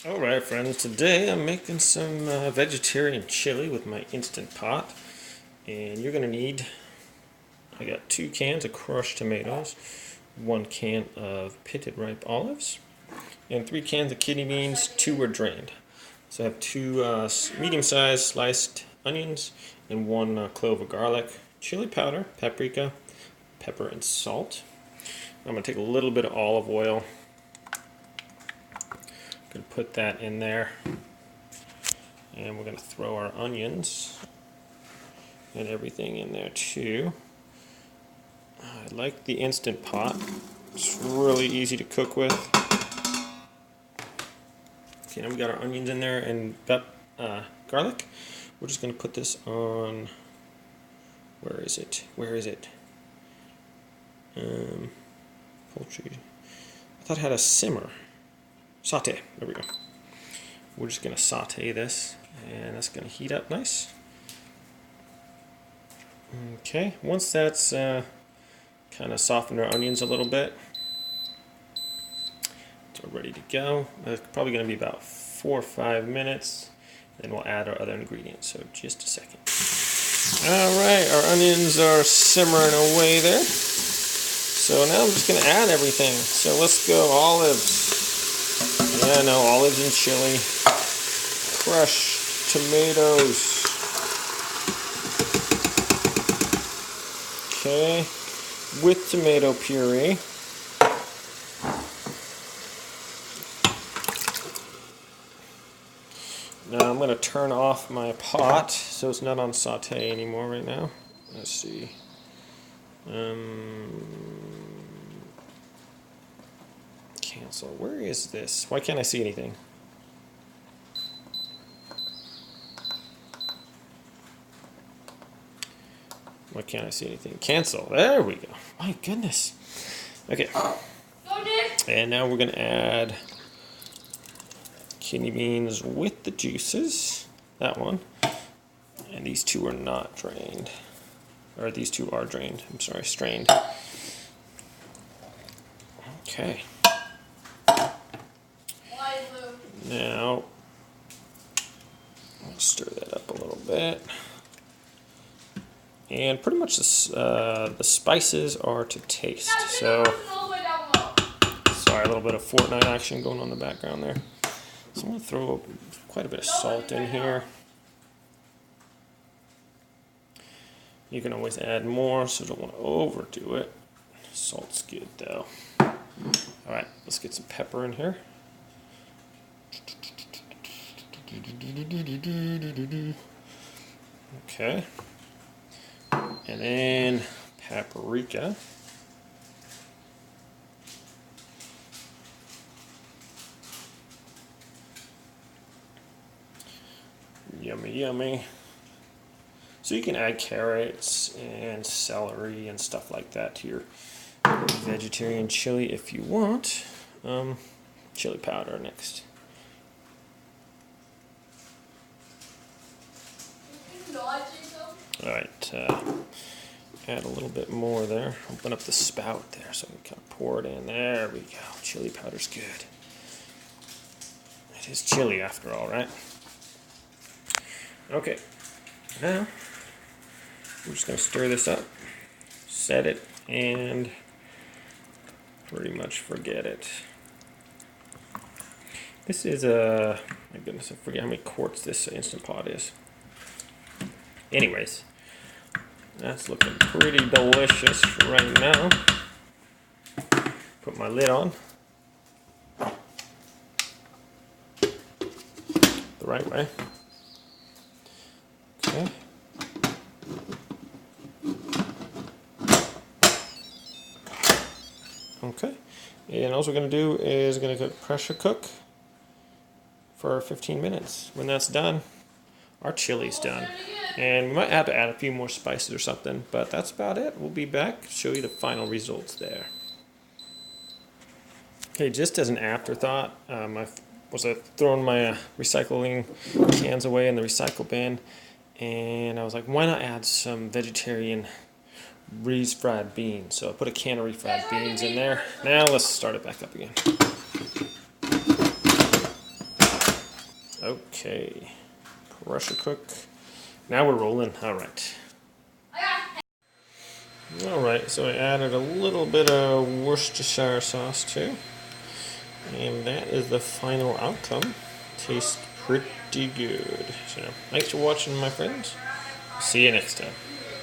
Alright friends, today I'm making some vegetarian chili with my Instant Pot. And you're going to need, I got 2 cans of crushed tomatoes, 1 can of pitted ripe olives, and 3 cans of kidney beans, 2 were drained. So I have 2 medium-sized sliced onions and 1 clove of garlic, chili powder, paprika, pepper, and salt. I'm going to take a little bit of olive oil. Going to put that in there, and we're going to throw our onions and everything in there too. I like the Instant Pot. It's really easy to cook with. Okay, now we got our onions in there and garlic. We're just going to put this on. Where is it? Poultry. I thought it had a simmer. Saute. There we go. We're just going to saute this, and that's going to heat up nice. Okay, once that's kind of softened our onions a little bit, so we're ready to go. It's probably going to be about 4 or 5 minutes. Then we'll add our other ingredients. So just a second. Alright, our onions are simmering away there. So now I'm just going to add everything. So let's go olives. Yeah, no, olives and chili, crushed tomatoes, okay, with tomato puree, now I'm going to turn off my pot so it's not on saute anymore right now. Let's see. Cancel. Where is this? Why can't I see anything? Why can't I see anything? Cancel. There we go. My goodness. Okay. And now we're going to add kidney beans with the juices. That one. And these 2 are not drained. Or these 2 are drained. I'm sorry, strained. Okay. Now, I'll stir that up a little bit. And pretty much the spices are to taste. So, sorry, a little bit of Fortnite action going on in the background there. So I'm going to throw quite a bit of salt in here. You can always add more, so don't want to overdo it. Salt's good though. Alright, let's get some pepper in here. Okay. And then paprika. Yummy, yummy. So you can add carrots and celery and stuff like that to your vegetarian chili if you want. Chili powder next. Alright, add a little bit more there. Open up the spout there so we can kind of pour it in. There we go. Chili powder's good. It is chili after all, right? Okay, now we're just going to stir this up, set it, and pretty much forget it. This is my goodness, I forget how many quarts this Instant Pot is. Anyways, that's looking pretty delicious right now. Put my lid on. The right way. Okay. Okay. And all we're going to do is going to pressure cook for 15 minutes. When that's done, our chili's done. And we might have to add a few more spices or something, but that's about it. We'll be back to show you the final results there. Okay, just as an afterthought, I was throwing my recycling cans away in the recycle bin, and I was like, why not add some vegetarian refried beans? So I put a can of refried beans in there. Now let's start it back up again. Okay, pressure cook. Now we're rolling. All right. All right, so I added a little bit of Worcestershire sauce too. And that is the final outcome. Tastes pretty good. So, thanks for watching, my friends. See you next time.